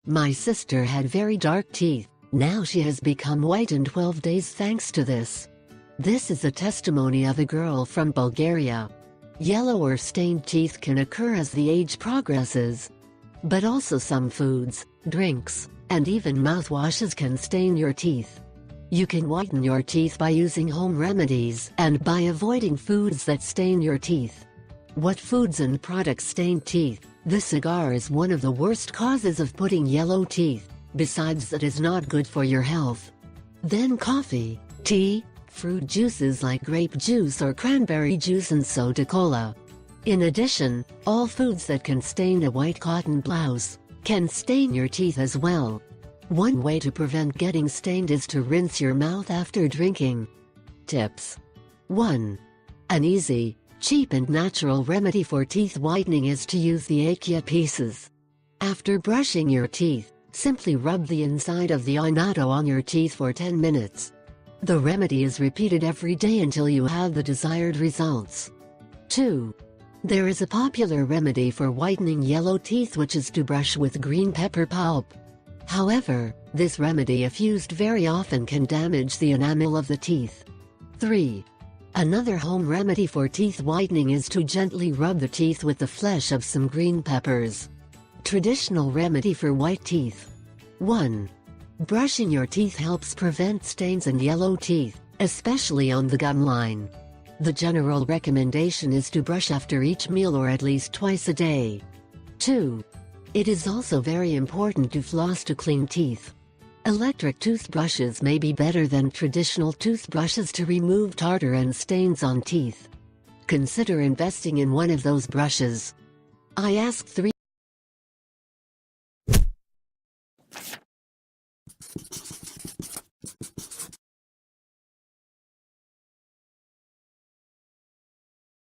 My sister had very dark teeth. Now she has become white in 12 days thanks to this. This is a testimony of a girl from Bulgaria. Yellow or stained teeth can occur as the age progresses. But also some foods, drinks, and even mouthwashes can stain your teeth. You can whiten your teeth by using home remedies and by avoiding foods that stain your teeth. What foods and products stain teeth? The cigar is one of the worst causes of putting yellow teeth, besides that is not good for your health. Then coffee, tea, fruit juices like grape juice or cranberry juice and soda cola. In addition, all foods that can stain a white cotton blouse can stain your teeth as well. One way to prevent getting stained is to rinse your mouth after drinking. Tips. 1. An easy, cheap and natural remedy for teeth whitening is to use the Aqua pieces. After brushing your teeth, simply rub the inside of the annatto on your teeth for 10 minutes. The remedy is repeated every day until you have the desired results. 2. There is a popular remedy for whitening yellow teeth, which is to brush with green pepper pulp. However, this remedy if used very often can damage the enamel of the teeth. 3. Another home remedy for teeth whitening is to gently rub the teeth with the flesh of some green peppers. Traditional remedy for white teeth. 1. Brushing your teeth helps prevent stains and yellow teeth, especially on the gum line. The general recommendation is to brush after each meal or at least twice a day. 2. It is also very important to floss to clean teeth. Electric toothbrushes may be better than traditional toothbrushes to remove tartar and stains on teeth. Consider investing in one of those brushes. I asked 3